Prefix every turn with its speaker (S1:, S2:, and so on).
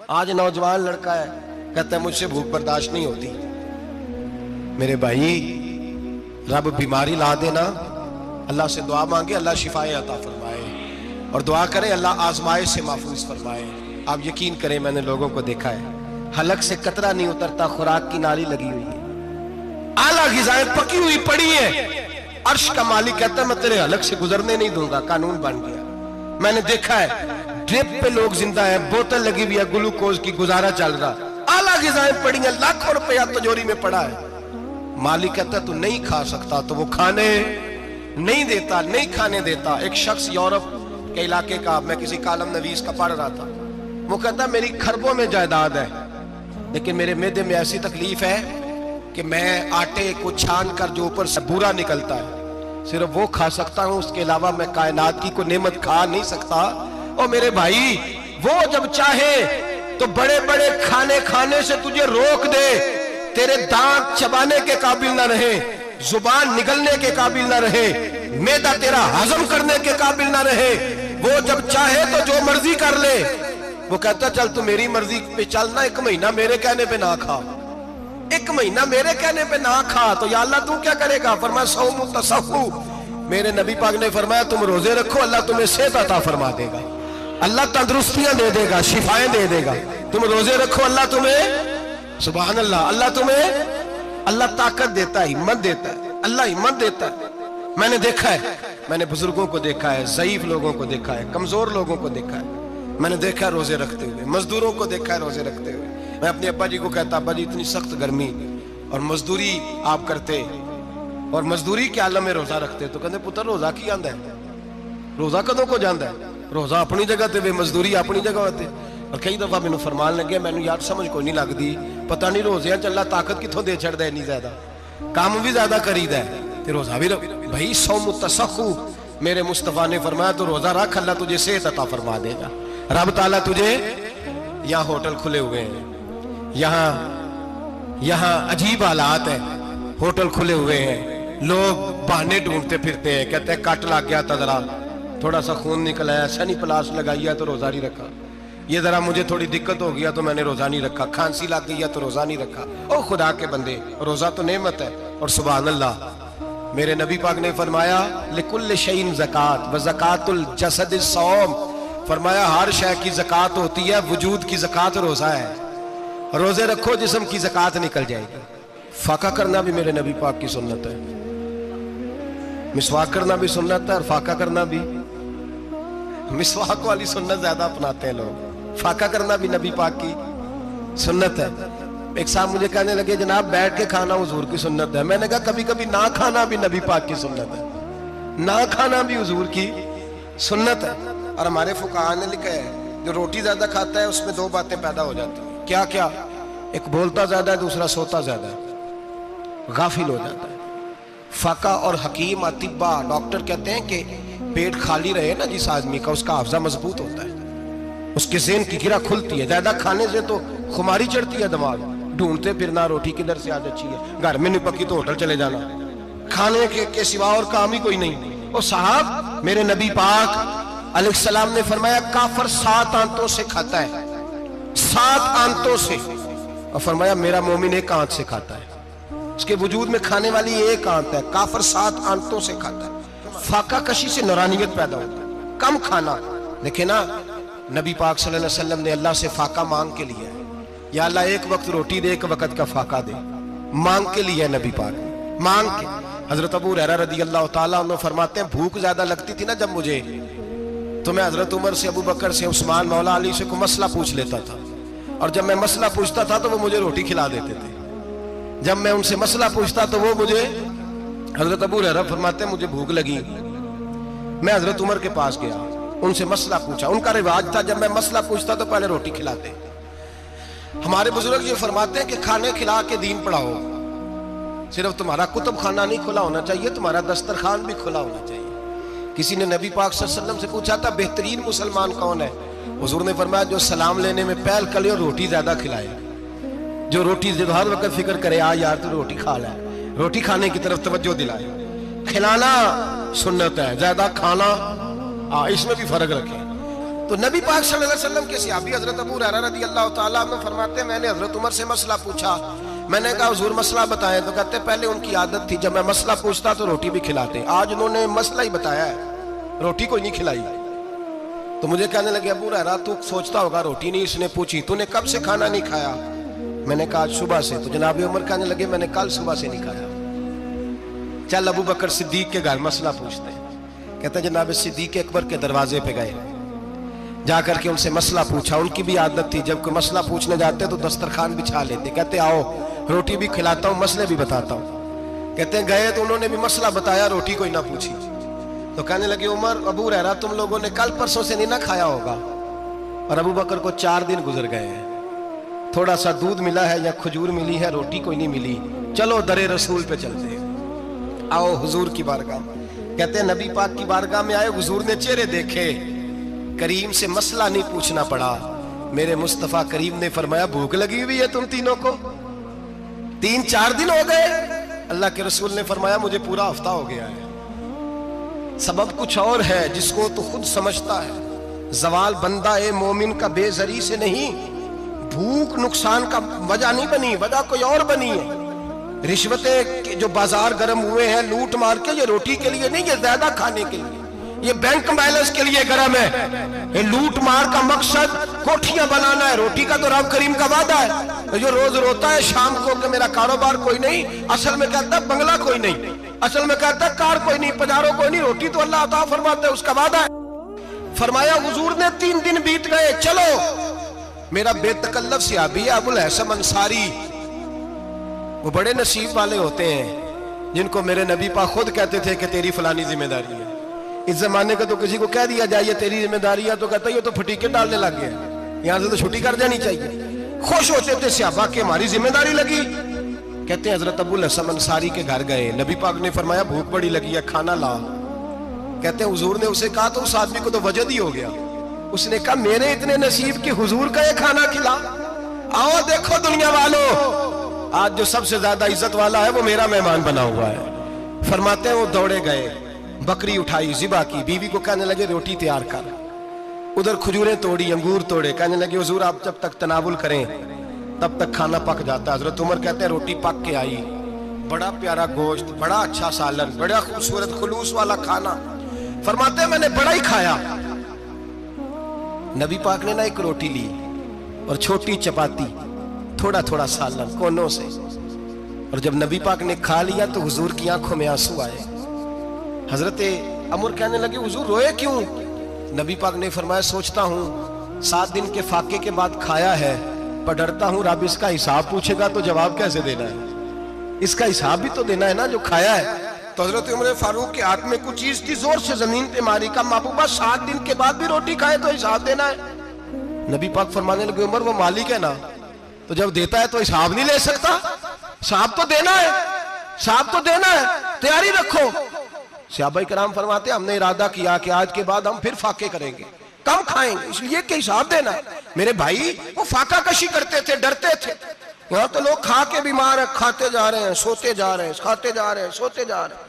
S1: آج نوجوان لڑکا ہے کہتا ہے مجھ سے بھوک برداشت نہیں ہوتی. میرے بھائی رب بیماری لا دینا، اللہ سے دعا مانگے اللہ شفائیں عطا فرمائے، اور دعا کرے اللہ آزمائش سے محفوظ فرمائے. آپ یقین کریں میں نے لوگوں کو دیکھا ہے حلق سے قطرہ نہیں اترتا، خوراک کی نالی لگی ہوئی ہے، اعلیٰ غذائیں پکی ہوئی پڑی ہیں، عرش کا مالک کہتا ہے میں تیرے حلق سے گزرنے نہیں دوں گا. قانون بن گیا. میں نے دیکھا ہے ڈرپ پہ لوگ زندہ ہیں، بوتل لگی ہوئی ہے گلوکوز کی، گزارا چل رہا، اعلیٰ غذائیں پڑی ہیں، لاکھوں روپیہ تجوری میں پڑا ہے. مالک کہتا ہے تو نہیں کھا سکتا، تو وہ کھانے نہیں دیتا، نہیں کھانے دیتا. ایک شخص یورپ کے علاقے کا، میں کسی کالم نویس کا پڑھ رہا تھا، وہ کہتا میری خربوں میں جائیداد ہے لیکن میرے معدے میں ایسی تکلیف ہے کہ میں آٹے کو چھان کر جو اوپر سے بورا نکلتا ہے صرف وہ کھا سکتا ہوں، اس کے علاوہ میں کائنات کی کوئی نعمت کھا نہیں سکتا. اور میرے بھائی وہ جب چاہے تو بڑے بڑے کھانے کھانے سے تجھے روک دے، تیرے دانت چبانے کے قابل نہ رہے، زبان نگلنے کے قابل نہ رہے، معدہ تیرا ہضم کرنے کے قابل نہ رہے. وہ جب چاہے تو جو مرضی کر لے. وہ کہتا چل تو میری مرضی پہ چلنا، ایک مہینہ میرے کہنے پہ نہ کھا، ایک مہینہ میرے کہنے پہ نہ کھا. تو یا اللہ تو کیا کرے گا؟ فرمایا صوم تصحو. میرے نبی پاک نے فرمایا تم روزے رکھو، اللہ تمہیں صحت عطا فرما دے گا، اللہ تندرستیاں دے دے گا، شفائیں دے دے گا. تم روزے رکھو اللہ تمہیں، سبحان اللہ، اللہ تمہیں، اللہ طاقت دیتا ہے، ہمت دیتا ہے، اللہ ہمت دیتا ہے. میں نے دیکھا ہے، میں نے بزرگوں کو دیکھا ہے، ضعیف لوگوں کو دیکھا ہے، کمزور لوگوں کو دیکھا ہے، میں نے دیکھا ہے روزے رکھتے ہوئے، مزدوروں کو دیکھا ہے روزے رکھتے ہوئے. میں اپنے ابا جی کو کہتا ابا جی اتنی سخت گرمی اور مزدوری آپ کرتے اور مزدوری کے عالم میں روزہ رکھتے، تو کہتے پتر روزہ کی آندا ہے، روزہ کدوں کو جاندا ہے، روزہ اپنی جگہ تے مزدوری اپنی جگہ ہوتے. اور کئی دفعہ مینوں فرمان لگے، مینوں یار سمجھ کوئی نہیں لگدی، پتہ نہیں روزیاں چ اللہ طاقت کتھوں دے چھڑدا ہے، اتنی زیادہ کام بھی زیادہ کریدا ہے تے روزہ بھی بھائی صوم تصحو. میرے مصطفیٰ نے فرمایا تو روزہ رکھ، اللہ تجھے صحت عطا فرما دے گا. رب تعالیٰ تجھے، یہاں ہوٹل کھلے ہوئے ہیں، یہاں عجیب حالات ہیں، ہوٹل کھلے ہوئے ہیں، لوگ بہانے ڈھونڈتے پھرتے ہیں، کہتے ہیں کٹ لگ گیا تھا، ذرا تھوڑا سا خون نکل آیا، سنی پلاس لگائی ہے تو روزہ نہیں رکھا، یہ ذرا مجھے تھوڑی دقت ہو گیا تو میں نے روزہ نہیں رکھا، کھانسی لگ گئی ہے تو روزہ نہیں رکھا. او خدا کے بندے، روزہ تو نعمت ہے. اور سبحان اللہ میرے نبی پاک نے فرمایا لکل شیء زکات وزکات الجسد الصوم. فرمایا ہر شے کی زکات ہوتی ہے، وجود کی زکات روزہ ہے. روزے رکھو جسم کی زکات نکل جائے گی. فاقہ کرنا بھی میرے نبی پاک کی سنت ہے، مسواک کرنا بھی سنت ہے، اور فاقہ کرنا بھی. مسواک والی سنت زیادہ اپناتے ہیں لوگ، فاقہ کرنا بھی نبی پاک کی سنت ہے. ایک صاحب مجھے کہنے لگے جناب بیٹھ کے کھانا حضور کی سنت ہے. میں نے کہا کبھی کبھی نہ کھانا بھی نبی پاک کی سنت ہے، نہ کھانا بھی حضور کی سنت ہے. اور ہمارے فقہاء نے لکھا ہے جو روٹی زیادہ کھاتا ہے اس میں دو باتیں پیدا ہو جاتی ہیں. کیا کیا؟ ایک بولتا زیادہ ہے، دوسرا سوتا زیادہ ہے، غافل ہو جاتا ہے. فقہ اور حکیم اطباء ڈاکٹر کہتے ہیں کہ پیٹ خالی رہے نا جس آدمی کا، اس کا حافظہ مضبوط ہوتا ہے، اس کے ذہن کی گرہ کھلتی ہے. زیادہ کھانے سے تو خماری چڑھتی ہے، دماغ ڈھونڈتے پھرنا روٹی کدھر سے آج اچھی ہے، گھر میں نہیں پکی تو ہوٹل چلے جانا، کھانے کے سوا اور کام ہی کوئی نہیں. اور صاحب میرے نبی پاک علیہ السلام نے فرمایا کافر 7 آنتوں سے کھاتا ہے، 7 آنتوں سے. اور فرمایا میرا مومن 1 آنت سے کھاتا ہے، اس کے وجود میں کھانے والی 1 آنت ہے. کافر 7 آنتوں سے کھاتا ہے. فاقہ کشی سے نورانیت پیدا ہوتا ہے، کم کھانا. دیکھیں نا نبی پاک صلی اللہ علیہ وسلم نے اللہ سے فاقہ مانگ کے لیا ہے، یا اللہ 1 وقت روٹی دے 1 وقت کا فاقہ دے، مانگ کے لیا ہے نبی پاک، مانگ کے. حضرت ابو ہریرہ رضی اللہ تعالیٰ عنہ فرماتے ہیں بھوک زیادہ لگتی تھی نا جب مجھے، تو میں حضرت عمر سے، ابو بکر سے، عثمان، مولا علی سے کوئی مسئلہ پوچھ لیتا تھا، اور جب میں مسئلہ پوچھتا تھا تو وہ مجھے روٹی کھلا دیتے تھے. جب میں ان سے مسئلہ پوچھتا تو وہ مجھے، حضرت ابو ہریرہ فرماتے ہیں مجھے بھوک لگی، میں حضرت عمر کے پاس گیا، ان سے مسئلہ پوچھا. ان کا رواج تھا جب میں مسئلہ پوچھتا تو پہلے روٹی کھلاتے. ہمارے بزرگ یہ فرماتے ہیں کہ کھانے کھلا کے دین پڑھاؤ. صرف تمہارا کتب خانہ نہیں کھلا ہونا چاہیے، تمہارا دسترخوان بھی کھلا ہونا چاہیے. کسی نے نبی پاک صلی اللہ علیہ وسلم سے پوچھا تھا بہترین مسلمان کون ہے؟ حضور نے فرمایا جو سلام لینے میں پہل کرے اور روٹی زیادہ کھلائے، جو روٹی ہر وقت فکر کرے آ یار تو روٹی کھا لے، روٹی کھانے کی طرف توجہ دلائے. کھلانا سنت ہے، زیادہ کھانا اس میں بھی فرق رکھیں. تو نبی پاک صلی اللہ علیہ وسلم کے صحابی حضرت ابو ہریرہ رضی اللہ تعالیٰ عنہ فرماتے ہیں میں نے حضرت عمر سے مسئلہ پوچھا، میں نے کہا حضور مسئلہ بتائیں، تو کہتے پہلے ان کی عادت تھی جب میں مسئلہ پوچھتا تو روٹی بھی کھلاتے، آج انہوں نے مسئلہ ہی بتایا ہے، روٹی کوئی نہیں کھلائی۔ تو مجھے کہنے لگے ابو ہریرہ تو سوچتا ہوگا روٹی نہیں اس نے پوچھی، تو نے کب سے کھانا نہیں کھایا؟ میں نے کہا آج صبح سے۔ تو جناب عمر کہنے لگے میں نے کل صبح سے نہیں کھایا، چل ابو بکر صدیق کے گھر مسئلہ پوچھتے ہیں۔ کہتے ہیں جناب صدیق اکبر کے دروازے پہ گئے، جا کر کے ان سے مسئلہ پوچھا۔ ان کی بھی عادت تھی جب کوئی مسئلہ پوچھنے جاتے تو دسترخوان بچھا لیتے، کہتے آؤ روٹی بھی کھلاتا ہوں مسئلے بھی بتاتا ہوں۔ کہتے ہیں گئے تو انہوں نے بھی مسئلہ بتایا، روٹی کوئی نہ پوچھی۔ تو کہنے لگے عمر ابو ہریرہ تم لوگوں نے کل پرسوں سے نہیں نہ کھایا ہوگا، اور ابو بکر کو 4 دن گزر گئے ہیں، تھوڑا سا دودھ ملا ہے یا کھجور ملی ہے، روٹی کوئی نہیں ملی، چلو در رسول پہ چلتے ہیں، آؤ حضور کی بارگاہ۔ کہتے ہیں نبی پاک کی بارگاہ میں آئے، حضور نے چہرے دیکھے، کریم سے مسئلہ نہیں پوچھنا پڑا۔ میرے مصطفیٰ کریم نے فرمایا بھوک لگی ہوئی ہے تم تینوں کو؟ 3-4 دن ہو گئے؟ اللہ کے رسول نے فرمایا مجھے پورا ہفتہ ہو گیا ہے۔ سبب کچھ اور ہے جس کو تو خود سمجھتا ہے، زوال بندہ مومن کا بے زری سے نہیں، بھوک نقصان کا وجہ نہیں بنی، وجہ کوئی اور بنی ہے۔ رشوتیں جو بازار گرم ہوئے ہیں لوٹ مار کے، یہ روٹی کے لیے نہیں، یہ زیادہ کھانے کے لیے، یہ بینک بیلنس کے لیے گرم ہے۔ یہ لوٹ مار کا مقصد کوٹھیاں بنانا ہے، روٹی کا تو رب کریم کا وعدہ ہے۔ جو روز روتا ہے شام کو کہ میرا کاروبار کوئی نہیں، اصل میں کہتا ہے بنگلہ کوئی نہیں، اصل میں کہتا ہے کار کوئی نہیں، پجاروں کوئی نہیں، روٹی تو اللہ عطا فرماتا ہے، اس کا وعدہ ہے۔ فرمایا حضور نے 3 دن بیت گئے، چلو۔ میرا بے تکلف صحابی ہے ابو الحسن انصاری، وہ بڑے نصیب والے ہوتے ہیں جن کو میرے نبی پاک خود کہتے تھے کہ تیری فلانی ذمہ داری ہے۔ اس زمانے کا تو کسی کو کہہ دیا جائے یہ تیری ذمہ داری ہے تو کہتا ہے یہ تو پھٹیکے ڈالنے لگ گیا، یہاں سے تو چھٹی کر جانی چاہیے۔ خوش ہوتے تھے صحابہ کہ ہماری ذمہ داری لگی۔ کہتے ہیں حضرت ابو الحسن انصاری کے گھر گئے، نبی پاک نے فرمایا بھوک بڑی لگی ہے کھانا لا۔ کہتے ہیں حضور نے اسے کہا تو اس آدمی کو تو وجد ہی ہو گیا، اس نے کہا میرے اتنے نصیب کہ حضور کا یہ کھانا کھلا۔ آؤ دیکھو دنیا والوں، آج جو سب سے زیادہ عزت والا ہے وہ میرا مہمان بنا ہوا ہے۔ فرماتے ہیں وہ دوڑے گئے، بکری اٹھائی، ذبح کی، بیوی کو کہنے لگے روٹی تیار کر، ادھر کھجوریں توڑی، انگور توڑے، کہنے لگے حضور آپ جب تک تناول کریں تب تک کھانا پک جاتا ہے۔ حضرت عمر کہتے ہیں روٹی پک کے آئی، بڑا پیارا گوشت، بڑا اچھا سالن، بڑا خوبصورت خلوص والا کھانا۔ فرماتے ہیں میں نے بڑا ہی کھایا۔ نبی پاک نے نہ ایک روٹی لی اور چھوٹی چپاتی، تھوڑا تھوڑا سالن کونوں سے، اور جب نبی پاک نے کھا لیا تو حضور کی آنکھوں میں آنسو آئے۔ حضرت عمر کہنے لگے حضور روئے کیوں؟ نبی پاک نے فرمایا سوچتا ہوں 7 دن کے فاقے کے بعد کھایا ہے، پر ڈرتا ہوں رب اس کا حساب پوچھے گا تو جواب کیسے دینا ہے، اس کا حساب بھی تو دینا ہے نا جو کھایا ہے۔ تو حضرت عمر فاروق کے ہاتھ میں کچھ چیز تھی، زور سے زمین پہ ماری، کا محبوبہ 7 دن کے بعد بھی روٹی کھائے تو حساب دینا ہے۔ نبی پاک فرمانے لگے عمر وہ مالک ہے نا، تو جب دیتا ہے تو حساب نہیں لے سکتا، حساب تو دینا ہے، حساب تو دینا ہے، تیاری رکھو۔ صحابہ کرام فرماتے ہیں ہم نے ارادہ کیا کہ آج کے بعد ہم پھر فاقے کریں گے، کم کھائیں گے، اس لیے کہ حساب دینا ہے۔ میرے بھائی وہ فاقہ کشی کرتے تھے، ڈرتے تھے۔ یہاں تو لوگ کھا کے بیمار ہیں، کھاتے جا رہے ہیں سوتے جا رہے ہیں، کھاتے جا رہے ہیں سوتے جا رہے ہیں۔